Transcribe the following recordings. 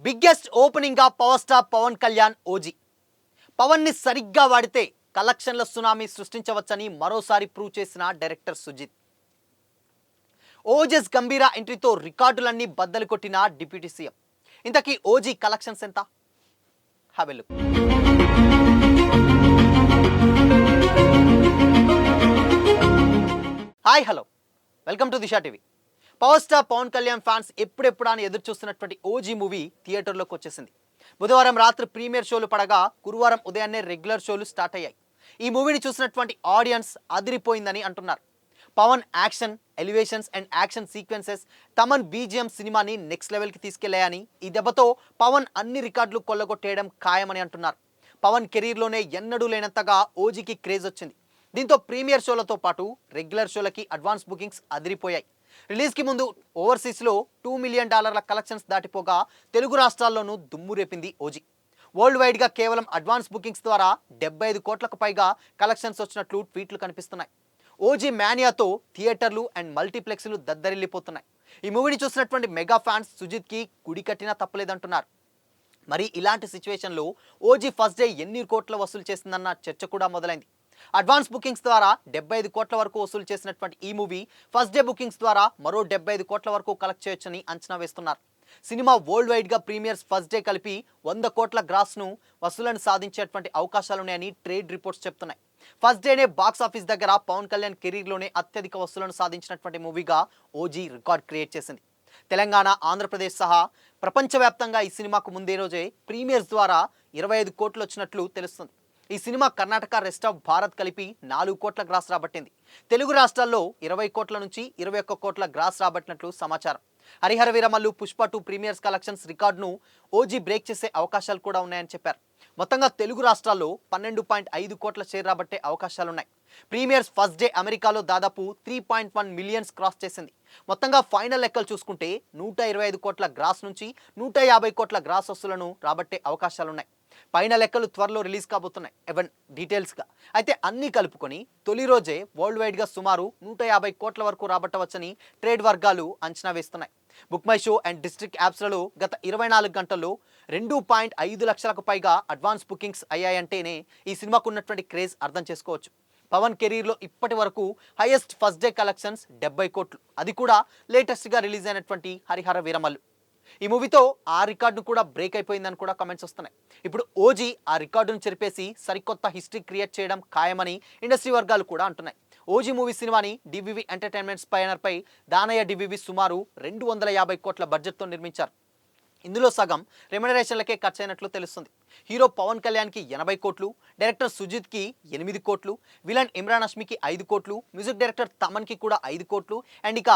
Biggest opening గా power star Pawan Kalyan OG. Pawan ని సరిగ్గా వాడితే కలెక్షన్ల సునామీ సృష్టించవచ్చని మరోసారి ప్రూవ్ చేసిన డైరెక్టర్ సుజిత్. ఓజెస్ గంభీర ఎంట్రీతో రికార్డులన్నీ బద్దలు కొట్టిన డిప్యూటీ సీఎం. ఇంతకీ ఓజీ కలెక్షన్స్ ఎంత? Have a look. Hi hello, welcome to Disha TV. Power star Pawan Kalyan fans ఎప్పుడెప్పుడా అని ఎదురు చూస్తున్నటువంటి ఓజీ మూవీ థియేటర్లోకి వచ్చేసింది. బుధవారం రాత్రి ప్రీమియర్ షోలు పడగా గురువారం ఉదయాన్నే రెగ్యులర్ షోలు స్టార్ట్ అయ్యాయి. ఈ మూవీని చూసినటువంటి ఆడియన్స్ అదిరిపోయిందని అంటున్నారు. Pawan action elevations and action sequences, Thaman BGM సినిమాని నెక్స్ట్ లెవెల్కి తీసుకెళ్లాయని, ఈ దెబ్బతో పవన్ అన్ని రికార్డులు కొల్లగొట్టేయడం ఖాయమని అంటున్నారు. పవన్ కెరీర్లోనే ఎన్నడూ లేనంతగా ఓజీకి క్రేజ్ వచ్చింది. దీంతో ప్రీమియర్ షోలతో పాటు రెగ్యులర్ షోలకి అడ్వాన్స్ బుకింగ్స్ అదిరిపోయాయి. రిలీజ్కి ముందు ఓవర్సీస్లో $2 మిలియన్ కలెక్షన్స్ దాటిపోగా తెలుగు రాష్ట్రాల్లోనూ దుమ్ము రేపింది ఓజీ. వరల్డ్ వైడ్గా కేవలం అడ్వాన్స్ బుకింగ్స్ ద్వారా 75 కోట్లకు పైగా కలెక్షన్స్ వచ్చినట్లు ట్వీట్లు కనిపిస్తున్నాయి. ఓజీ మేనియాతో థియేటర్లు అండ్ మల్టీప్లెక్స్లు దద్దరిల్లిపోతున్నాయి. ఈ మూవీని చూసినటువంటి మెగా ఫ్యాన్స్ సుజిత్కి గుడి కట్టినా తప్పలేదంటున్నారు. మరి ఇలాంటి సిచ్యువేషన్లో ఓజీ ఫస్ట్ డే ఎన్ని కోట్ల వసూలు చేసిందన్న చర్చ కూడా మొదలైంది. అడ్వాన్స్ బుకింగ్స్ ద్వారా 75 కోట్ల వరకు వసూలు చేసినటువంటి ఈ మూవీ ఫస్ట్ డే బుకింగ్స్ ద్వారా మరో 75 కోట్ల వరకు కలెక్ట్ చేయొచ్చని అంచనా వేస్తున్నారు. సినిమా వరల్డ్ వైడ్గా ప్రీమియర్స్ ఫస్ట్ డే కలిపి 100 కోట్ల గ్రాస్ను వసూలను సాధించేటువంటి అవకాశాలున్నాయని ట్రేడ్ రిపోర్ట్స్ చెప్తున్నాయి. ఫస్ట్ డేనే బాక్స్ ఆఫీస్ దగ్గర పవన్ కళ్యాణ్ కెరీర్లోనే అత్యధిక వసూలను సాధించినటువంటి మూవీగా ఓజీ రికార్డ్ క్రియేట్ చేసింది. తెలంగాణ, ఆంధ్రప్రదేశ్ సహా ప్రపంచవ్యాప్తంగా ఈ సినిమాకు ముందే రోజే ప్రీమియర్స్ ద్వారా 25 కోట్లు వచ్చినట్లు తెలుస్తుంది. ఈ cinema Karnataka, rest of Bharat కలిపి 4 కోట్ల గ్రాస్ రాబట్టింది. తెలుగు రాష్ట్రాల్లో 20 కోట్ల నుంచి 21 కోట్ల గ్రాస్ రాబట్టినట్లు సమాచారం. హరిహర వీరమల్లు, పుష్ప 2 ప్రీమియర్స్ కలెక్షన్స్ రికార్డును ఓజీ బ్రేక్ చేసే అవకాశాలు కూడా ఉన్నాయని చెప్పారు. మొత్తంగా తెలుగు రాష్ట్రాల్లో 12.5 కోట్ల షేర్ రాబట్టే అవకాశాలున్నాయి. ప్రీమియర్స్ ఫస్ట్ డే అమెరికాలో దాదాపు 3.1 మిలియన్స్ క్రాస్ చేసింది. మొత్తంగా ఫైనల్ లెక్కలు చూసుకుంటే 125 కోట్ల గ్రాస్ నుంచి 150 కోట్ల గ్రాస్ వసూలను రాబట్టే అవకాశాలున్నాయి. పైన లెక్కలు త్వరలో రిలీజ్ కాబోతున్నాయి డీటెయిల్స్గా. అయితే అన్నీ కలుపుకొని తొలి రోజే వరల్డ్ వైడ్గా సుమారు 150 కోట్ల వరకు రాబట్టవచ్చని ట్రేడ్ వర్గాలు అంచనా వేస్తున్నాయి. Book my show and district యాప్స్లలో గత 24 గంటల్లో 2.5 లక్షలకు పైగా అడ్వాన్స్ బుకింగ్స్ అయ్యాయంటేనే ఈ సినిమాకు ఉన్నటువంటి క్రేజ్ అర్థం చేసుకోవచ్చు. పవన్ కెరీర్లో ఇప్పటి వరకు హైయెస్ట్ ఫస్ట్ డే కలెక్షన్స్ 70 కోట్లు, అది కూడా లేటెస్ట్గా రిలీజ్ అయినటువంటి హరిహర వీరమల్లు. ఈ మూవీతో ఆ రికార్డును కూడా బ్రేక్ అయిపోయిందని కూడా కామెంట్స్ వస్తున్నాయి. ఇప్పుడు ఓజీ ఆ రికార్డును చెరిపేసి సరికొత్త హిస్టరీ క్రియేట్ చేయడం ఖాయమని ఇండస్ట్రీ వర్గాలు కూడా అంటున్నాయి. ఓజీ మూవీ సినిమాని డివివి ఎంటర్టైన్మెంట్స్ పైనర్పై దానయ్య డివివి సుమారు 250 కోట్ల బడ్జెట్తో నిర్మించారు. ఇందులో సగం రెమ్యునరేషన్లకే ఖర్చు అయినట్లు తెలుస్తుంది. హీరో పవన్ కళ్యాణ్కి 80 కోట్లు, డైరెక్టర్ సుజిత్కి 8 కోట్లు, విలన్ ఇమ్రాన్ హష్మికి 5 కోట్లు, మ్యూజిక్ డైరెక్టర్ తమన్కి కూడా 5 కోట్లు, అండ్ ఇక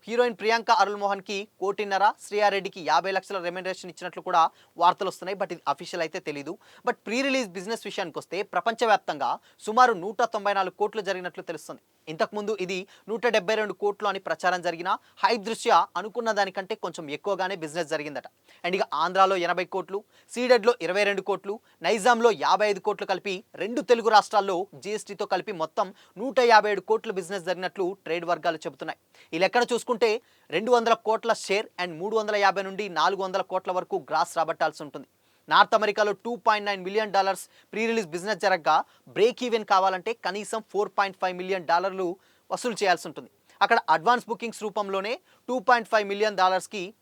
హీరోయిన్ ప్రియాంక అరుల్ మోహన్కి 1.5 కోట్లు, శ్రీయారెడ్డికి 50 లక్షల రెమ్యునరేషన్ ఇచ్చినట్లు కూడా వార్తలు వస్తున్నాయి. బట్ ఇది అఫీషియల్ అయితే తెలీదు. బట్ ప్రీ రిలీజ్ బిజినెస్ విషయానికి వస్తే ప్రపంచవ్యాప్తంగా సుమారు 194 కోట్లు జరిగినట్లు తెలుస్తుంది. ఇంతకుముందు ఇది 172 కోట్లు అని ప్రచారం జరిగిన హైప్ దృష్ట్యా అనుకున్న దానికంటే కొంచెం ఎక్కువగానే బిజినెస్ జరిగిందట. అండ్ ఇక ఆంధ్రాలో 80 కోట్లు, సీడెడ్లో 22 కోట్లు, నైజాంలో 55 కోట్లు కలిపి 2 తెలుగు రాష్ట్రాల్లో జీఎస్టీతో కలిపి మొత్తం 157 కోట్ల బిజినెస్ జరిగినట్లు ట్రేడ్ వర్గాలు చెబుతున్నాయి. ఈ లెక్కన చూసుకుంటే 200 కోట్ల షేర్ అండ్ 350 నుండి 400 కోట్ల వరకు గ్రాస్ రాబట్టాల్సి ఉంటుంది. నార్త్ అమెరికాలో $2.9 మిలియన్ ప్రీ రిలీజ్ బిజినెస్ జరగగా బ్రేక్ ఈవెన్ కావాలంటే కనీసం $4.5 మిలియన్ వసూలు చేయాల్సి ఉంటుంది. అక్కడ అడ్వాన్స్ బుకింగ్స్ రూపంలోనే $2.5 మిలియన్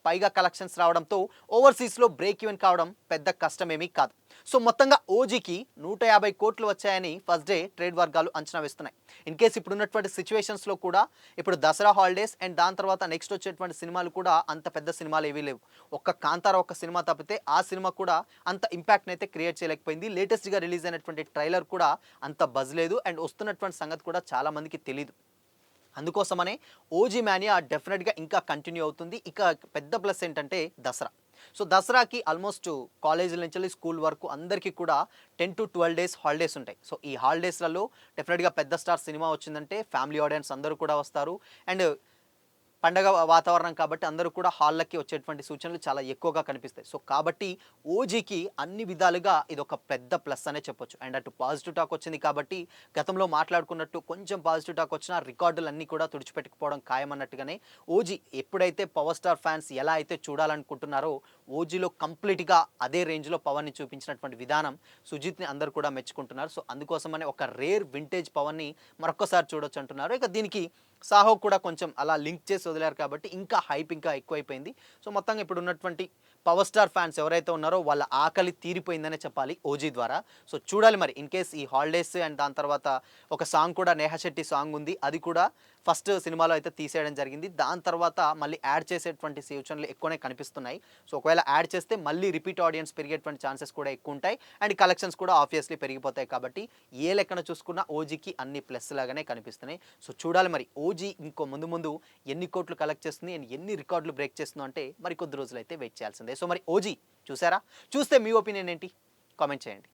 పైగా కలెక్షన్స్ రావడంతో ఓవర్సీస్లో బ్రేక్ ఈవెన్ కావడం పెద్ద కష్టమేమీ కాదు. సో మొత్తంగా ఓజీకి 150 కోట్లు వచ్చాయని ఫస్ట్ డే ట్రేడ్ వర్గాలు అంచనా వేస్తున్నాయి. ఇన్ కేసు ఇప్పుడున్నటువంటి సిచ్యువేషన్స్లో కూడా ఇప్పుడు దసరా హాలిడేస్ అండ్ దాని తర్వాత నెక్స్ట్ వచ్చేటువంటి సినిమాలు కూడా అంత పెద్ద సినిమాలు ఏవీ లేవు. ఒక్క కాంతార ఒక్క సినిమా తప్పితే ఆ సినిమా కూడా అంత ఇంపాక్ట్ని అయితే క్రియేట్ చేయలేకపోయింది. లేటెస్ట్గా రిలీజ్ అయినటువంటి ట్రైలర్ కూడా అంత బజ్ లేదు అండ్ వస్తున్నటువంటి సంగతి కూడా చాలా మందికి తెలియదు. అందుకోసమనే ఓజీ మేనియా డెఫినెట్గా ఇంకా కంటిన్యూ అవుతుంది. ఇక పెద్ద ప్లస్ ఏంటంటే దసరా. సో దసరాకి ఆల్మోస్ట్ కాలేజీల నుంచి స్కూల్ వరకు అందరికీ కూడా 10 to 12 డేస్ హాలిడేస్ ఉంటాయి. సో ఈ హాలిడేస్లలో డెఫినెట్గా పెద్ద స్టార్ సినిమా వచ్చిందంటే ఫ్యామిలీ ఆడియన్స్ అందరూ కూడా వస్తారు. అండ్ పండగ వాతావరణం కాబట్టి అందరూ కూడా హాల్‌లకి వచ్చేటువంటి సూచనలు చాలా ఎక్కువగా కనిపిస్తాయి. సో, కాబట్టి ఓజీకి అన్ని విధాలుగా ఇదొక పెద్ద ప్లస్ అనే చెప్పొచ్చు. అండ్ అటు పాజిటివ్ టాక్ వచ్చింది కాబట్టి గతంలో మాట్లాడుకున్నట్టు కొంచెం పాజిటివ్ టాక్ వచ్చినా రికార్డులన్నీ కూడా తుడిచిపెట్టుకుపోవడం ఖాయమన్నట్టుగానే ఓజీ ఎప్పుడైతే 'పవర్ స్టార్' ఫ్యాన్స్ ఎలా అయితే చూడాలనుకుంటున్నారో ఓజీలో కంప్లీట్‌గా అదే రేంజ్‌లో పవన్‌ని చూపించినటువంటి విధానం సుజిత్‌ని అందరూ కూడా మెచ్చుకుంటున్నారు. సో, అందుకోసమనే ఒక రేర్ వింటేజ్ పవన్‌ని మరొక్కసారి చూడొచ్చంటున్నారు. ఇక దీనికి సాహో కూడా కొంచెం అలా లింక్ చేసి వదిలారు కాబట్టి ఇంకా హైప్ ఇంకా ఎక్కువైపోయింది. సో, మొత్తంగా ఇప్పుడున్నటువంటి 'పవర్ స్టార్' ఫ్యాన్స్ ఎవరైతే ఉన్నారో వాళ్ళ ఆకలి తీరిపోయిందనే చెప్పాలి ఓజీ ద్వారా. సో, చూడాలి మరి ఇన్‌కేస్ ఈ హాలిడేస్ అండ్ దాని తర్వాత ఒక సాంగ్ కూడా 'నేహా శెట్టి' సాంగ్ ఉంది. అది కూడా ఫస్ట్ సినిమాలో అయితే తీసేయడం జరిగింది. దాని తర్వాత మళ్ళీ యాడ్ చేసేటువంటి సూచనలు ఎక్కువనే కనిపిస్తున్నాయి. సో, ఒకవేళ యాడ్ చేస్తే మళ్ళీ రిపీట్ ఆడియన్స్ పెరిగేటువంటి ఛాన్సెస్ కూడా ఎక్కువుంటాయి. అండ్ కలెక్షన్స్ కూడా ఆబ్వియస్‌లీ పెరిగిపోతాయి కాబట్టి ఏ లెక్కన చూసుకున్నా ఓజీకి అన్ని ప్లస్ లాగానే కనిపిస్తున్నాయి. సో, చూడాలి మరి ఓజీ ఇంకో ముందు ముందు ఎన్ని కోట్లు కలెక్ట్ చేస్తుంది అండ్ ఎన్ని రికార్డులు బ్రేక్ చేస్తుందో అంటే మరి కొద్ది రోజులైతే వెయిట్ చేయాల్సిందే. సో, మరి ఓజీ చూసారా? చూస్తే మీ ఒపీనియన్ ఏంటి? కామెంట్ చేయండి.